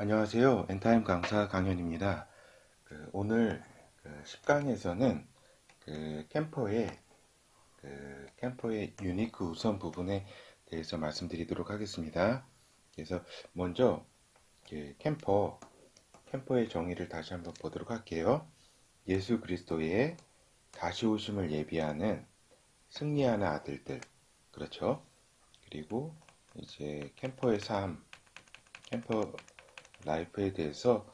안녕하세요. 엔타임 강사 강현입니다. 오늘 10강에서는 캠퍼의 유니크 우선 부분에 대해서 말씀드리도록 하겠습니다. 그래서 먼저 캠퍼의 정의를 다시 한번 보도록 할게요. 예수 그리스도의 다시 오심을 예비하는 승리하는 아들들, 그렇죠? 그리고 이제 캠퍼의 삶, 캠퍼 라이프에 대해서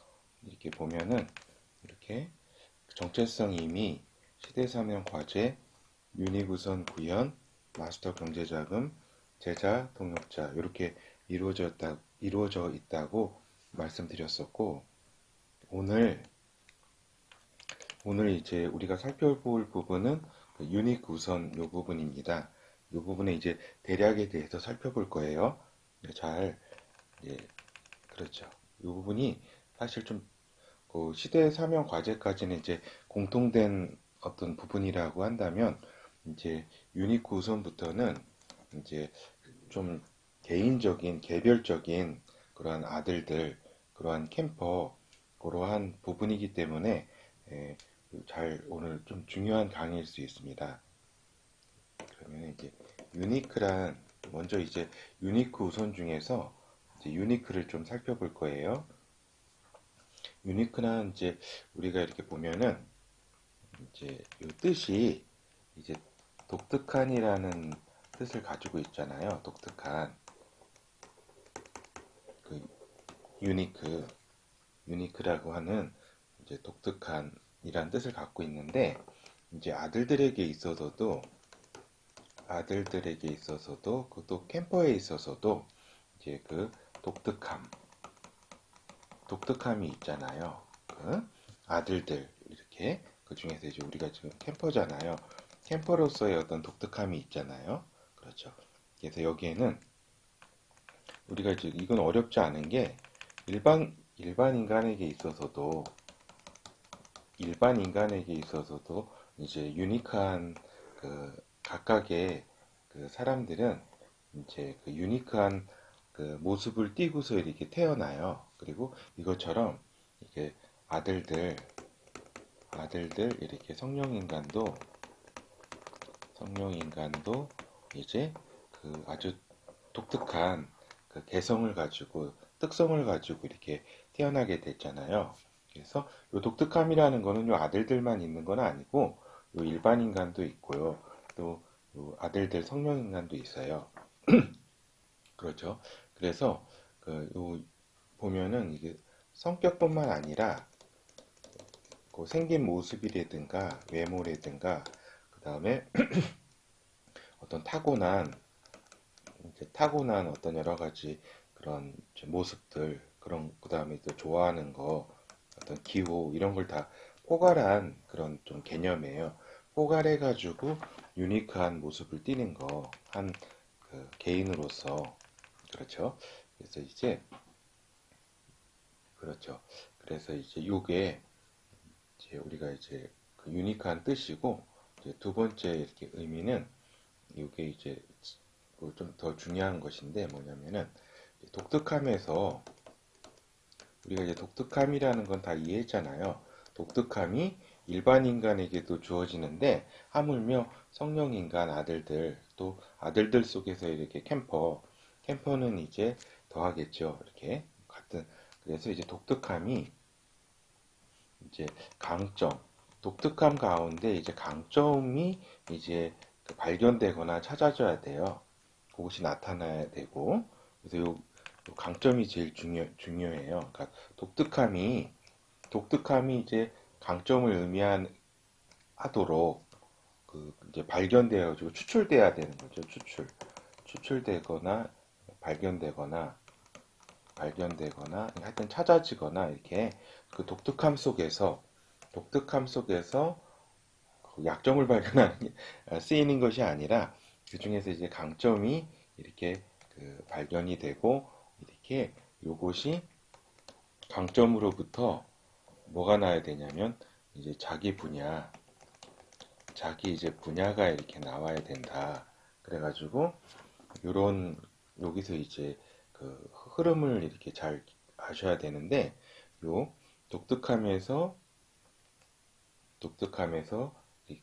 이렇게 보면은 이렇게 정체성 이미 시대사명 과제, 유니구선 구현, 마스터 경제자금, 제자 동역자 이렇게 이루어져 있다고 말씀드렸었고 오늘 이제 우리가 살펴볼 부분은 유닉 우선 이 부분입니다. 이 부분에 이제 대략에 대해서 살펴볼 거예요. 잘 예, 그렇죠. 이 부분이 사실 그 시대 사명 과제까지는 이제 공통된 어떤 부분이라고 한다면 이제 유니크 우선부터는 이제 좀 개인적인 개별적인 그러한 아들들 그러한 캠퍼 그러한 부분이기 때문에 예, 잘 오늘 좀 중요한 강의일 수 있습니다. 그러면 이제 유니크란 먼저 이제 유니크 우선 중에서 이제 유니크를 좀 살펴볼 거예요. 유니크는 이제 우리가 이렇게 보면은 이제 이 뜻이 이제 독특한이라는 뜻을 가지고 있잖아요. 독특한 그 유니크 유니크라고 하는 이제 독특한이라는 뜻을 갖고 있는데 이제 아들들에게 있어서도 그또 캠퍼에 있어서도 이제 그 독특함이 있잖아요. 그 아들들 이렇게 그 중에서 이제 우리가 지금 캠퍼잖아요. 캠퍼로서의 어떤 독특함이 있잖아요. 그렇죠. 그래서 여기에는 우리가 이제 이건 어렵지 않은 게 일반 인간에게 있어서도 이제 유니크한 그 각각의 그 사람들은 이제 그 유니크한 그 모습을 띠고서 이렇게 태어나요. 그리고 이것처럼 이게 아들들 이렇게 성령인간도 이제 그 아주 독특한 그 개성을 가지고 특성을 가지고 이렇게 태어나게 됐잖아요. 그래서 이 독특함이라는 거는 요 아들들만 있는 건 아니고 요 일반 인간도 있고요. 또요 아들들 성령 인간도 있어요. 그렇죠. 그래서 요 보면은 이게 성격뿐만 아니라 그 생긴 모습이라든가 외모라든가 그 다음에 어떤 타고난 어떤 여러 가지 그런 모습들, 그런, 그 다음에 또 좋아하는 거, 어떤 기호, 이런 걸 다 포괄한 그런 좀 개념이에요. 포괄해가지고 유니크한 모습을 띠는 거, 한 그 개인으로서. 그렇죠. 그래서 이제, 그렇죠. 그래서 이제 요게 이제 우리가 이제 그 유니크한 뜻이고, 이제 두 번째 이렇게 의미는 이게 이제 좀 더 중요한 것인데 뭐냐면은 독특함에서 우리가 이제 독특함이라는 건 다 이해했잖아요. 독특함이 일반 인간에게도 주어지는데 하물며 성령 인간 아들들 또 아들들 속에서 이렇게 캠퍼는 이제 더하겠죠. 이렇게 같은 그래서 이제 독특함이 이제 강점 독특함 가운데 이제 강점이 이제 그 발견되거나 찾아져야 돼요. 그것이 나타나야 되고 그래서 요 강점이 제일 중요해요. 그러니까 독특함이 이제 강점을 의미하도록 그 이제 발견되어지고 추출돼야 되는 거죠. 추출되거나 발견되거나 하여튼 찾아지거나 이렇게 그 독특함 속에서 그 약점을 발견하는 게 쓰이는 것이 아니라 그 중에서 이제 강점이 이렇게 그 발견이 되고 이렇게 요것이 강점으로부터 뭐가 나야 되냐면 이제 자기 이제 분야가 이렇게 나와야 된다. 그래가지고 요런 여기서 이제 그 흐름을 이렇게 잘 아셔야 되는데, 요 독특함에서 이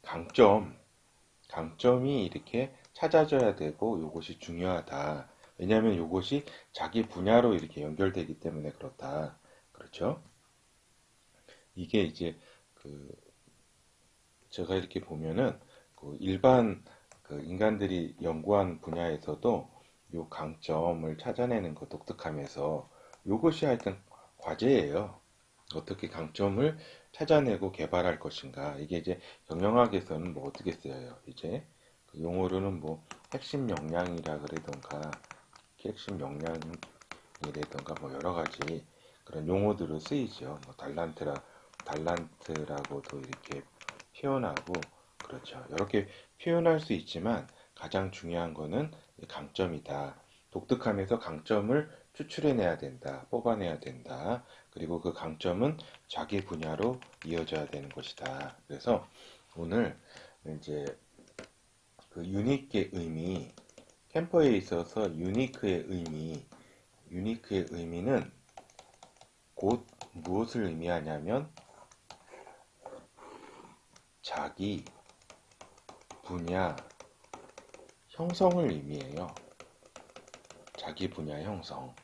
강점이 이렇게 찾아져야 되고 요것이 중요하다. 왜냐하면 요것이 자기 분야로 이렇게 연결되기 때문에 그렇다. 그렇죠? 이게 이제 그 제가 이렇게 보면은 그 일반 그 인간들이 연구한 분야에서도 요 강점을 찾아내는 것, 독특함에서 요것이 하여튼 과제예요. 어떻게 강점을 찾아내고 개발할 것인가. 이게 이제 경영학에서는 뭐 어떻게 쓰여요? 이제 그 용어로는 뭐 핵심 역량이라 그러던가, 핵심 역량이라던가 뭐 여러 가지 그런 용어들을 쓰이죠. 뭐 달란트라고도 이렇게 표현하고, 그렇죠. 이렇게 표현할 수 있지만 가장 중요한 거는 강점이다. 독특함에서 강점을 추출해내야 된다. 뽑아내야 된다. 그리고 그 강점은 자기 분야로 이어져야 되는 것이다. 그래서 오늘 이제 그 유니크의 의미, 캠퍼에 있어서 유니크의 의미는 곧 무엇을 의미하냐면 자기 분야 형성을 의미해요. 자기 분야 형성.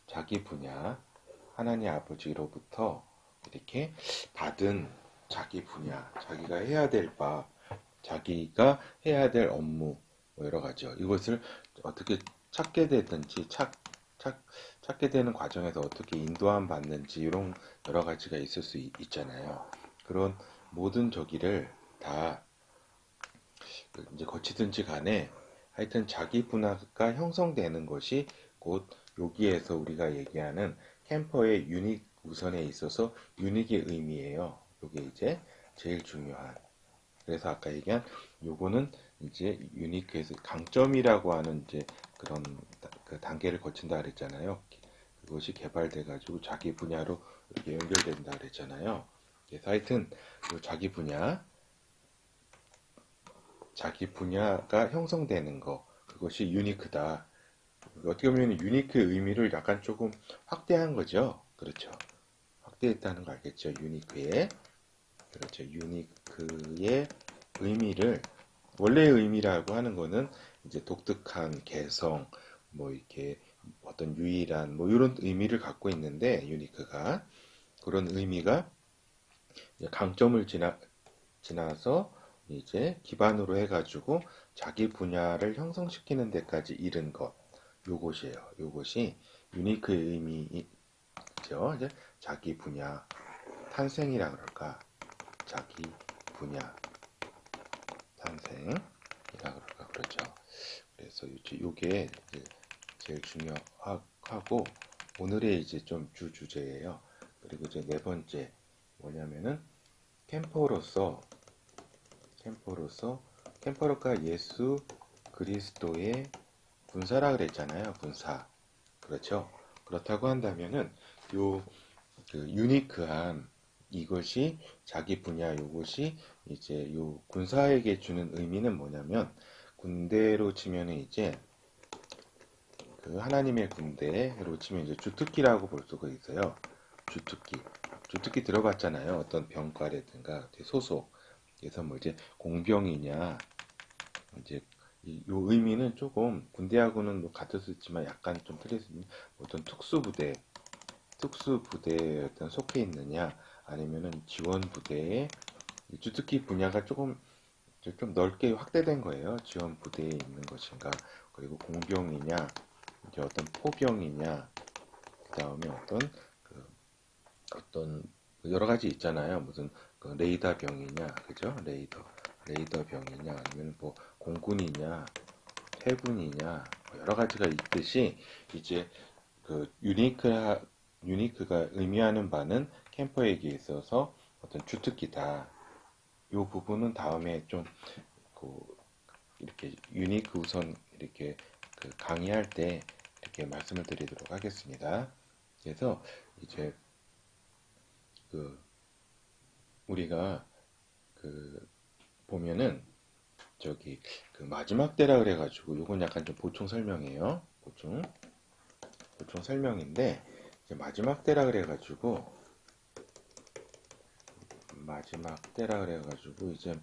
자기 분야, 하나님 아버지로부터 이렇게 받은 자기 분야, 자기가 해야 될 바, 자기가 해야 될 업무, 뭐 여러 가지요. 이것을 어떻게 찾게 되든지, 찾게 되는 과정에서 어떻게 인도함 받는지, 이런 여러 가지가 있을 수 있잖아요. 그런 모든 저기를 다 이제 거치든지 간에 하여튼 자기 분야가 형성되는 것이 곧 여기에서 우리가 얘기하는 캠퍼의 유닉 우선에 있어서 유닉의 의미예요. 이게 이제 제일 중요한. 그래서 아까 얘기한 요거는 이제 유니크에서 강점이라고 하는 이제 그런 그 단계를 거친다 그랬잖아요. 그것이 개발돼 가지고 자기 분야로 이렇게 연결된다 그랬잖아요. 그래서 하여튼 요 자기 분야가 형성되는 거, 그것이 유니크다. 어떻게 보면 유니크의 의미를 약간 조금 확대한 거죠. 그렇죠. 확대했다는 거 알겠죠? 유니크의. 그렇죠. 유니크의 의미를, 원래의 의미라고 하는 거는 이제 독특한 개성, 뭐 이렇게 어떤 유일한, 뭐 이런 의미를 갖고 있는데, 유니크가. 그런 의미가 강점을 지나서 이제 기반으로 해가지고 자기 분야를 형성시키는 데까지 이른 것. 요것이에요. 요것이 유니크의 의미죠. 이제 자기 분야 탄생이라 그럴까? 자기 분야 탄생이라 그럴까? 그렇죠. 그래서 요게 이제 제일 중요하고 오늘의 이제 좀 주제예요. 그리고 이제 네 번째 뭐냐면은 캠퍼로서 캠퍼로가 예수 그리스도의 군사라 그랬잖아요. 군사. 그렇죠. 그렇다고 한다면은 요 그 유니크한 이것이 자기 분야 요것이 이제 요 군사에게 주는 의미는 뭐냐면 군대로 치면은 이제 그 하나님의 군대로 치면 이제 주특기라고 볼 수가 있어요. 주특기. 주특기 들어봤잖아요. 어떤 병과라든가 소속. 그래서 뭐 이제 공병이냐 이제 요 의미는 조금 군대하고는 뭐 같을 수 있지만 약간 좀 틀릴 수 있는 어떤 특수부대에 어떤 속해 있느냐 아니면은 지원부대에 주특기 분야가 조금 좀 넓게 확대된 거예요. 지원부대에 있는 것인가 그리고 공병이냐 이제 어떤 포병이냐 그 다음에 어떤 여러 가지 있잖아요. 무슨 그 레이더 병이냐 그죠? 레이더 병이냐 아니면 뭐 공군이냐 해군이냐 뭐 여러 가지가 있듯이 이제 그 유니크가 의미하는 바는 캠퍼에게 있어서 어떤 주특기다. 이 부분은 다음에 좀 그 이렇게 유니크 우선 이렇게 그 강의할 때 이렇게 말씀을 드리도록 하겠습니다. 그래서 이제 그 우리가 그 보면은 저기 그 마지막 때라 그래가지고 요건 약간 좀 보충 설명이에요. 보충 설명인데 이제 마지막 때라 그래가지고 이제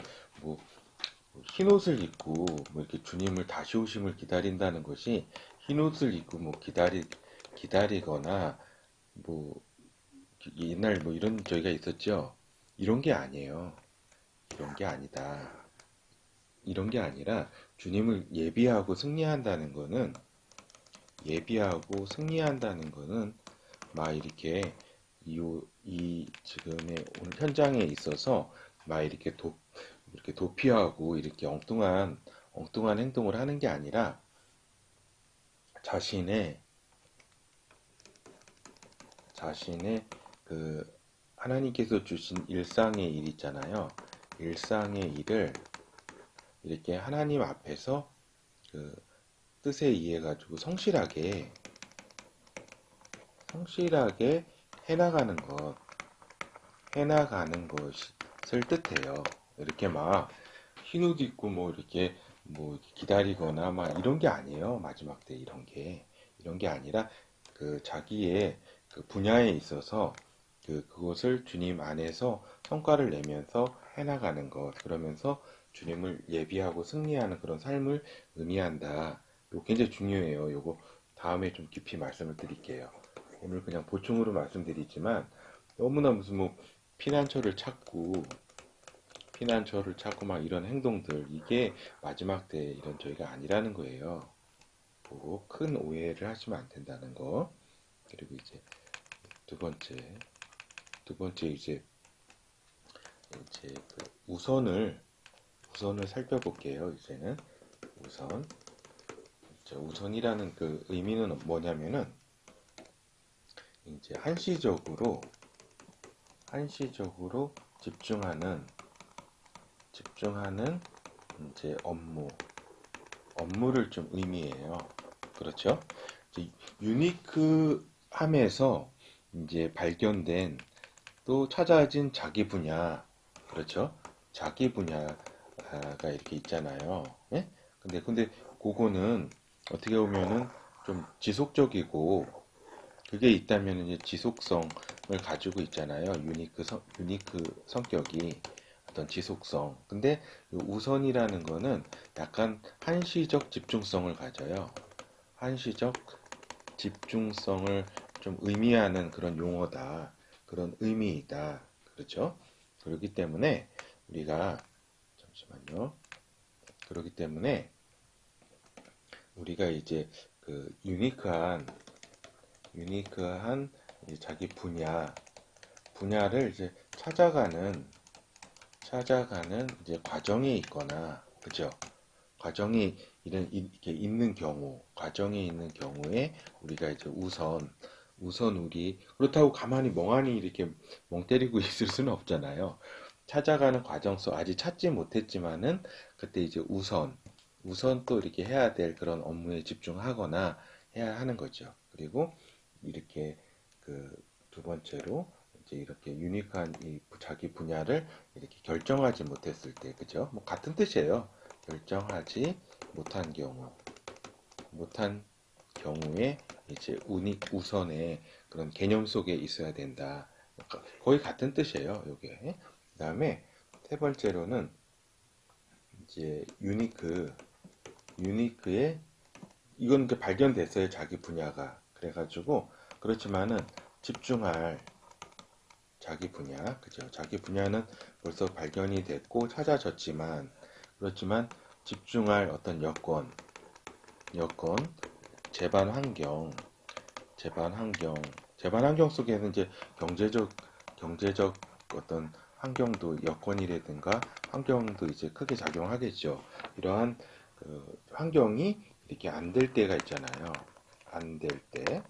뭐 흰 옷을 입고 뭐 이렇게 주님을 다시 오심을 기다린다는 것이 흰 옷을 입고 뭐 기다리거나 뭐 옛날 뭐 이런 저희가 있었죠. 이런 게 아니에요. 이런 게 아니다. 이런 게 아니라 주님을 예비하고 승리한다는 거는 막 이렇게 이 지금의 오늘 현장에 있어서 막 이렇게 도피하고 이렇게 엉뚱한 행동을 하는 게 아니라 자신의 그 하나님께서 주신 일상의 일 있잖아요. 일상의 일을 이렇게 하나님 앞에서 그 뜻에 의해 가지고 성실하게 해나가는 것을 뜻해요. 이렇게 막 흰 옷 입고 뭐 이렇게 뭐 기다리거나 막 이런 게 아니에요. 마지막 때 이런 게 아니라 그 자기의 그 분야에 있어서 그것을 주님 안에서 성과를 내면서 해나가는 것, 그러면서 주님을 예비하고 승리하는 그런 삶을 의미한다. 이거 굉장히 중요해요. 요거 다음에 좀 깊이 말씀을 드릴게요. 오늘 그냥 보충으로 말씀드리지만 너무나 무슨 뭐 피난처를 찾고 막 이런 행동들 이게 마지막 때 이런 저희가 아니라는 거예요. 보고 큰 오해를 하시면 안 된다는 거. 그리고 이제 두 번째 이제 그 우선을 살펴볼게요. 이제는 우선 우선이라는 그 의미는 뭐냐면은 이제 한시적으로 집중하는 이제 업무를 좀 의미해요. 그렇죠? 이제 유니크함에서 이제 발견된 또 찾아진 자기 분야, 그렇죠? 자기 분야가 이렇게 있잖아요. 예? 근데 그거는 어떻게 보면은 좀 지속적이고 그게 있다면 이제 지속성을 가지고 있잖아요. 유니크 성격이 어떤 지속성. 근데 우선이라는 거는 약간 한시적 집중성을 가져요. 한시적 집중성을 좀 의미하는 그런 용어다. 그런 의미이다. 그렇죠? 그렇기 때문에 우리가 잠시만요. 그렇기 때문에 우리가 이제 그 유니크한 자기 분야를 이제 찾아가는 이제 과정에 있거나, 그죠? 이렇게 과정에 있는 경우에 우리가 이제 그렇다고 가만히 멍하니 이렇게 멍 때리고 있을 수는 없잖아요. 찾아가는 과정 속 아직 찾지 못했지만은 그때 이제 우선 또 이렇게 해야 될 그런 업무에 집중하거나 해야 하는 거죠. 그리고 이렇게 그 두 번째로 이제 이렇게 유니크한 이 자기 분야를 이렇게 결정하지 못했을 때, 그죠? 뭐 같은 뜻이에요. 결정하지 못한 경우에 이제 우선의 그런 개념 속에 있어야 된다. 거의 같은 뜻이에요, 요게. 그다음에 세 번째로는 이제 유니크의 이건 이제 발견됐어요, 자기 분야가. 그래가지고 그렇지만은 집중할 자기 분야, 그죠? 자기 분야는 벌써 발견이 됐고 찾아졌지만 그렇지만 집중할 어떤 여건, 재반 환경, 재반 환경 속에는 이제 경제적 어떤 환경도 여건이라든가 환경도 이제 크게 작용하겠죠. 이러한 그 환경이 이렇게 안 될 때가 있잖아요. 안 될 때,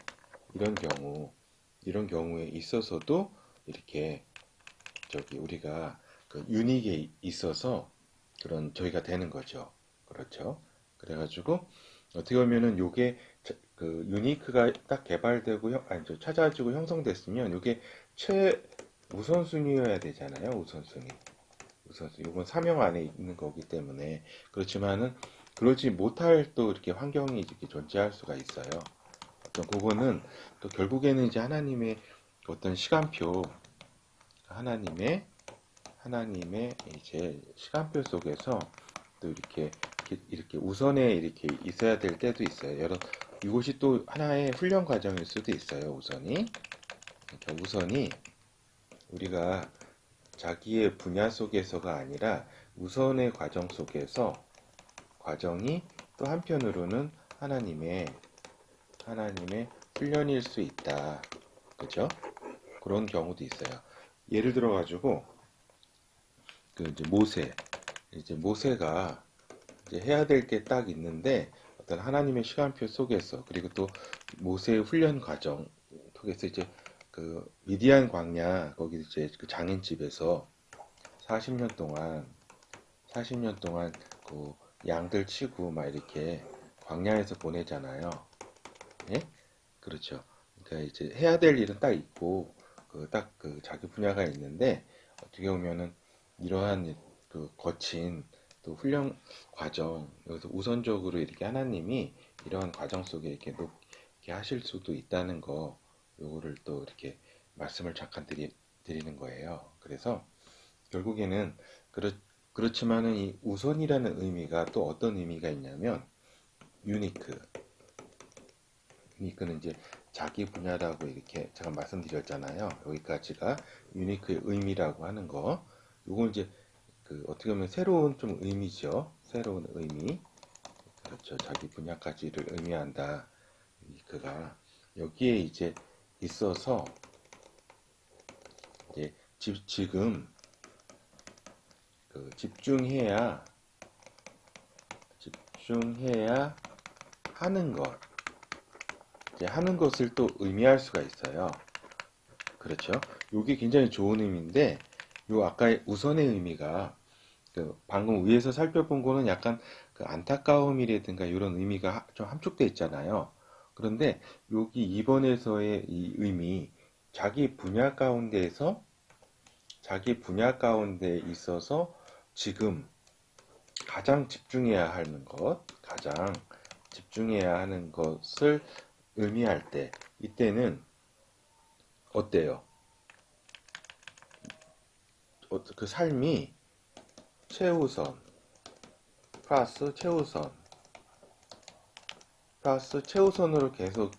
이런 경우에 있어서도 이렇게 우리가 그 유닉에 있어서 그런 저희가 되는 거죠. 그렇죠. 그래가지고 어떻게 보면은 요게 그 유니크가 딱 개발되고 찾아지고 형성됐으면 요게 우선순위여야 되잖아요. 우선순위. 이건 사명 안에 있는 거기 때문에 그렇지만은 그러지 못할 또 이렇게 환경이 이렇게 존재할 수가 있어요. 그거는 또 결국에는 이제 하나님의 어떤 시간표, 하나님의 이제 시간표 속에서 또 이렇게 우선에 이렇게 있어야 될 때도 있어요. 이것이 또 하나의 훈련 과정일 수도 있어요. 우선이. 그러니까 우선이 우리가 자기의 분야 속에서가 아니라 우선의 과정 속에서 과정이 또 한편으로는 하나님의 훈련일 수 있다. 그죠? 그런 경우도 있어요. 예를 들어가지고, 이제 모세가 이제 해야 될 게 딱 있는데, 어떤 하나님의 시간표 속에서, 그리고 또 모세의 훈련 과정 속에서 이제 미디안 광야, 거기 이제 그 장인집에서 40년 동안, 40년 동안 그 양들 치고 막 이렇게 광야에서 보내잖아요. 예? 그렇죠. 그러니까 이제 해야 될 일은 딱 있고 딱 자기 분야가 있는데 어떻게 보면은 이러한 거친 또 훈련 과정 여기서 우선적으로 이렇게 하나님이 이러한 과정 속에 이렇게 높게 하실 수도 있다는 거 요거를 또 이렇게 말씀을 잠깐 드리는 거예요. 그래서 결국에는 그렇지만은 이 우선이라는 의미가 또 어떤 의미가 있냐면 유니크 유니크는 이제 자기 분야라고 이렇게 잠깐 말씀드렸잖아요. 여기까지가 유니크의 의미라고 하는 거. 요건 이제 어떻게 보면 새로운 좀 의미죠. 새로운 의미. 그렇죠. 자기 분야까지를 의미한다. 유니크가 여기에 이제 있어서 이제 지금 집중해야 하는 것. 이제 하는 것을 또 의미할 수가 있어요. 그렇죠. 이게 굉장히 좋은 의미인데, 요 아까 우선의 의미가 방금 위에서 살펴본 거는 약간 안타까움이라든가 이런 의미가 좀 함축돼 있잖아요. 그런데 여기 2번에서의 이 의미, 자기 분야 가운데 있어서 지금 가장 집중해야 하는 것, 가장 집중해야 하는 것을 의미할 때, 이때는 어때요? 그 삶이 최우선, 플러스 최우선으로 계속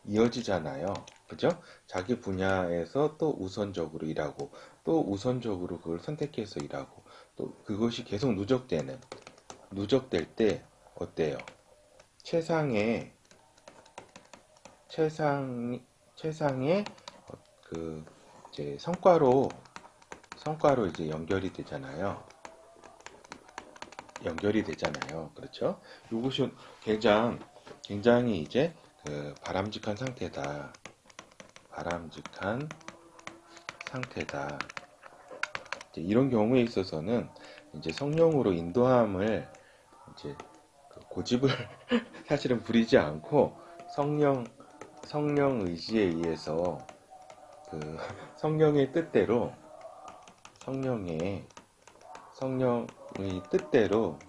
이어지잖아요. 그죠? 자기 분야에서 또 우선적으로 일하고, 또 우선적으로 그걸 선택해서 일하고, 또 그것이 계속 누적될 때 어때요? 최상의 그 이제 성과로 이제 연결이 되잖아요. 그렇죠? 이것이 굉장히 이제 바람직한 상태다. 이제 이런 경우에 있어서는 이제 성령으로 인도함을 이제 고집을 사실은 부리지 않고 성령 의지에 의해서 성령의 뜻대로 성령의 뜻대로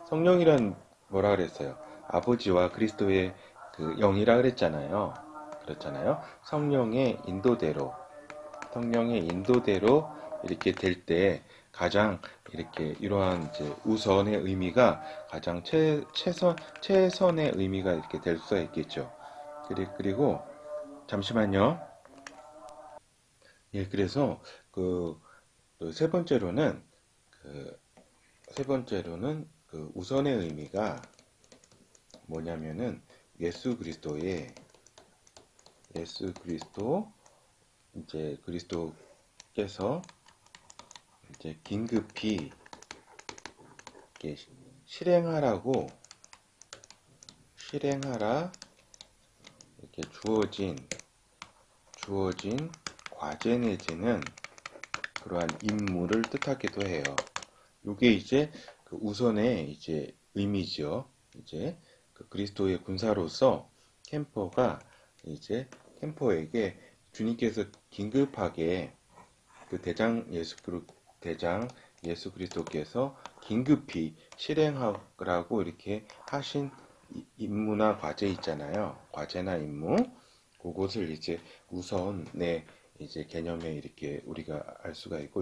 성령이란 뭐라 그랬어요? 아버지와 그리스도의 영이라 그랬잖아요. 그렇잖아요. 성령의 인도대로 이렇게 될 때 가장 이렇게 이러한 이제 우선의 의미가 가장 최선의 의미가 이렇게 될 수가 있겠죠. 그리고 잠시만요. 예, 그래서 세 번째로는 우선의 의미가 뭐냐면은 예수 그리스도 이제 그리스도께서 이제 긴급히 이렇게 실행하라 이렇게 주어진 과제 내지는 그러한 임무를 뜻하기도 해요. 요게 이제 우선의 이제 의미죠. 이제 그리스도의 군사로서 캠퍼에게 주님께서 긴급하게 대장 예수 그리스도께서 긴급히 실행하라고 이렇게 하신 임무나 과제 있잖아요. 과제나 임무. 그것을 이제 우선의 이제 개념에 이렇게 우리가 알 수가 있고,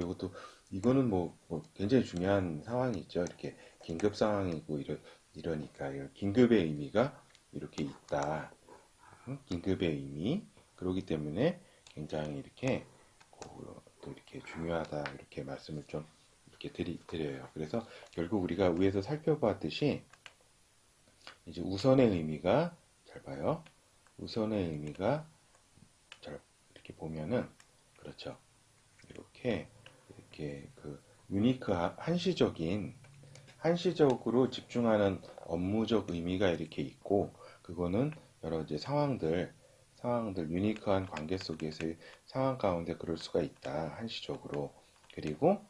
이거는 뭐 굉장히 중요한 상황이죠. 이렇게 긴급 상황이고 이러니까 긴급의 의미가 이렇게 있다. 긴급의 의미. 그러기 때문에 굉장히 이렇게 또 이렇게 중요하다. 이렇게 말씀을 좀 이렇게 드려요. 그래서 결국 우리가 위에서 살펴봤듯이 이제 우선의 의미가 잘 봐요. 우선의 의미가 잘 이렇게 보면은 그렇죠. 이렇게 그 유니크 한시적으로 집중하는 업무적 의미가 이렇게 있고, 그거는 여러 이제 상황들 유니크한 관계 속에서의 상황 가운데 그럴 수가 있다. 한시적으로. 그리고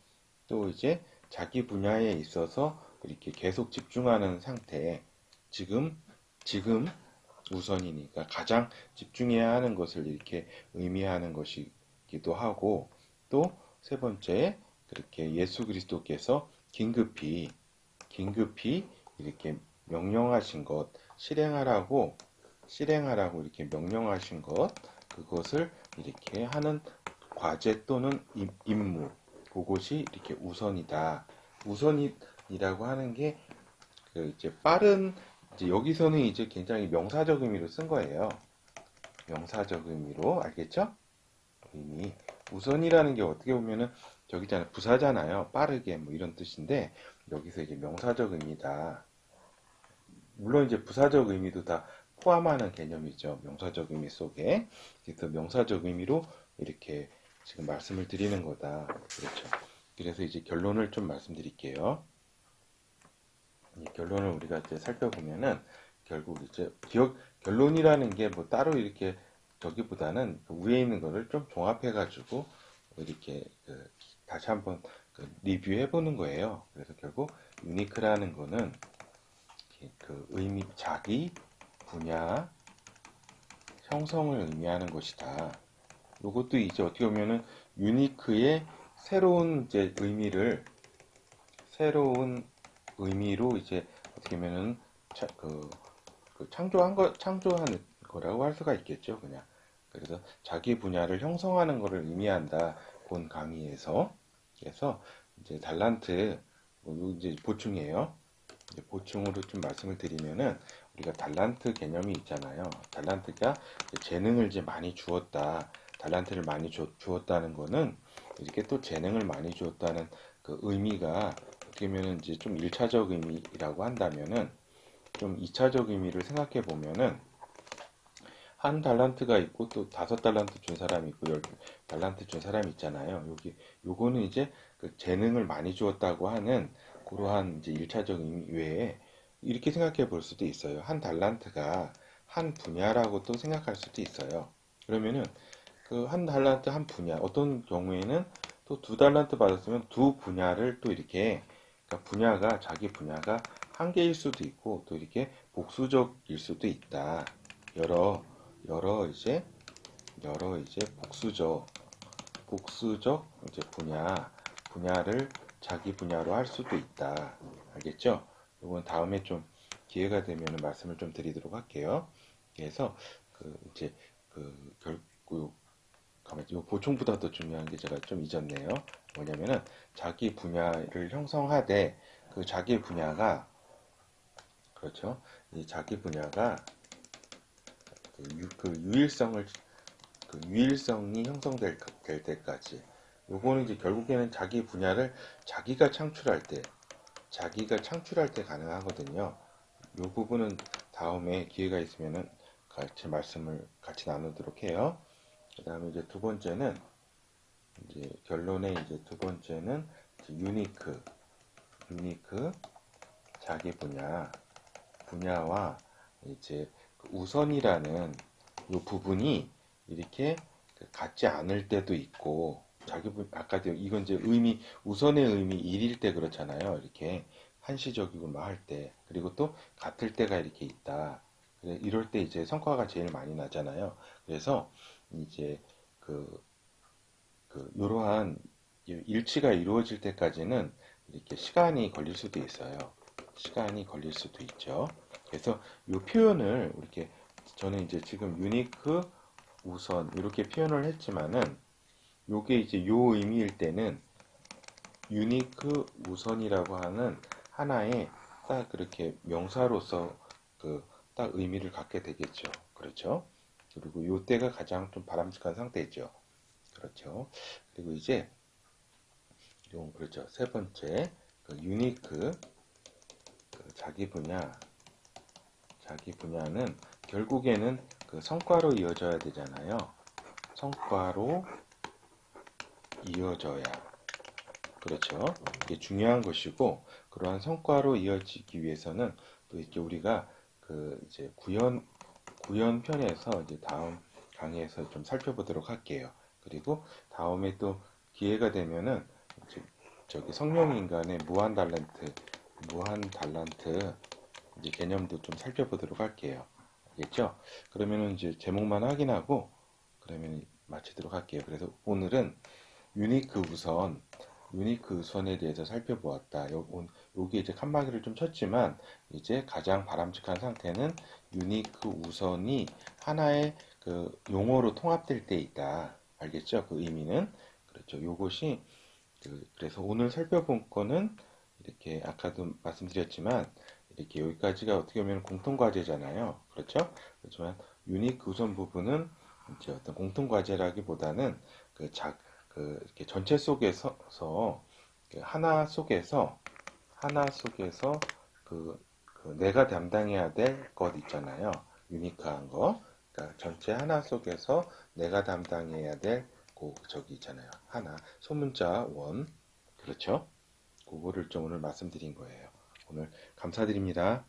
또 이제 자기 분야에 있어서 이렇게 계속 집중하는 상태. 지금 우선이니까 가장 집중해야 하는 것을 이렇게 의미하는 것이기도 하고, 또 세 번째, 그렇게 예수 그리스도께서 긴급히 이렇게 명령하신 것, 실행하라고 이렇게 명령하신 것, 그것을 이렇게 하는 과제 또는 임무, 그것이 이렇게 우선이다. 우선이라고 하는 게 그 이제 빠른, 이제 여기서는 이제 굉장히 명사적 의미로 쓴 거예요. 명사적 의미로, 알겠죠? 의미. 우선이라는 게 어떻게 보면은 저기 있잖아요. 부사잖아요. 빠르게 뭐 이런 뜻인데, 여기서 이제 명사적 의미다. 물론 이제 부사적 의미도 다 포함하는 개념이죠. 명사적 의미 속에. 그래서 명사적 의미로 이렇게 지금 말씀을 드리는 거다. 그렇죠. 그래서 이제 결론을 좀 말씀드릴게요. 이 결론을 우리가 이제 살펴보면은 결국 이제 결론이라는 게 뭐 따로 이렇게 저기보다는 그 위에 있는 거를 좀 종합해가지고 이렇게 다시 한번 리뷰해 보는 거예요. 그래서 결국 유니크라는 거는 그 의미, 자기 분야 형성을 의미하는 것이다. 이것도 이제 어떻게 보면은 유니크의 새로운 의미로 이제 어떻게 보면은 창조하는 거라고 할 수가 있겠죠, 그냥. 그래서 자기 분야를 형성하는 것을 의미한다, 본 강의에서. 그래서 이제 달란트, 이제 보충이에요. 이제 보충으로 좀 말씀을 드리면은 우리가 달란트 개념이 있잖아요. 달란트가 재능을 이제 많이 주었다. 달란트를 많이 주었다는 거는 이렇게 또 재능을 많이 주었다는 그 의미가 어떻게 보면은 이제 좀 1차적 의미라고 한다면은 좀 2차적 의미를 생각해 보면은 한 달란트가 있고 또 5달란트 준 사람이 있고 10달란트 준 사람이 있잖아요. 요거는 이제 그 재능을 많이 주었다고 하는 그러한 이제 1차적 의미 외에 이렇게 생각해 볼 수도 있어요. 한 달란트가 한 분야라고 또 생각할 수도 있어요. 그러면은 그 한 달란트 한 분야, 어떤 경우에는 또 2달란트 받았으면 두 분야를 또 이렇게, 그러니까 자기 분야가 한 개일 수도 있고 또 이렇게 복수적일 수도 있다. 여러 여러 이제 복수적 이제 분야를 자기 분야로 할 수도 있다. 알겠죠? 이건 다음에 좀 기회가 되면 말씀을 좀 드리도록 할게요. 그래서 이제 결국 이 보충보다 더 중요한 게 제가 좀 잊었네요. 뭐냐면은 자기 분야를 형성하되 그 자기 분야가, 그렇죠? 이 자기 분야가 유일성이 형성될 때까지. 요거는 이제 결국에는 자기 분야를 자기가 창출할 때 가능하거든요. 요 부분은 다음에 기회가 있으면은 말씀을 같이 나누도록 해요. 그 다음에 이제 두 번째는, 이제 결론의 이제 두 번째는 유니크, 자기 분야와 이제 우선이라는 이 부분이 이렇게 같지 않을 때도 있고, 아까 이건 이제 우선의 의미 1일 때 그렇잖아요. 이렇게 한시적이고 막 할 때. 그리고 또 같을 때가 이렇게 있다. 이럴 때 이제 성과가 제일 많이 나잖아요. 그래서 이제 이러한 일치가 이루어질 때까지는 이렇게 시간이 걸릴 수도 있어요. 시간이 걸릴 수도 있죠. 그래서 이 표현을 이렇게 저는 이제 지금 유니크 우선 이렇게 표현을 했지만은 요게 이제 요 의미일 때는 유니크 우선이라고 하는 하나의 딱 그렇게 명사로서 그 딱 의미를 갖게 되겠죠. 그렇죠? 그리고 요 때가 가장 좀 바람직한 상태죠. 그렇죠. 그리고 이제 요 그렇죠. 세 번째 그 유니크 그 자기 분야는 결국에는 그 성과로 이어져야 되잖아요. 성과로 이어져야 그렇죠. 이게 중요한 것이고 그러한 성과로 이어지기 위해서는 또 이렇게 우리가 그 이제 구현편에서 이제 다음 강의에서 좀 살펴보도록 할게요. 그리고 다음에 또 기회가 되면은 저기 성룡인간의 무한 달란트 이제 개념도 좀 살펴보도록 할게요. 알겠죠? 그러면은 이제 제목만 확인하고 그러면 마치도록 할게요. 그래서 오늘은 유니크 우선, 유니크 우선에 대해서 살펴보았다. 여기 이제 칸막이를 좀 쳤지만 이제 가장 바람직한 상태는 유니크 우선이 하나의 그 용어로 통합될 때 있다. 알겠죠? 그 의미는 그렇죠. 요것이 그래서 오늘 살펴본 거는 이렇게 아까도 말씀드렸지만 이렇게 여기까지가 어떻게 보면 공통과제잖아요. 그렇죠? 그렇지만 유니크 우선 부분은 이제 어떤 공통과제라기보다는 이렇게 전체 속에서 하나 속에서 내가 담당해야 될 것 있잖아요. 유니크한 거. 그러니까 전체 하나 속에서 내가 담당해야 될 저기 있잖아요. 하나 소문자 원 그렇죠? 그거를 좀 오늘 말씀드린 거예요. 오늘 감사드립니다.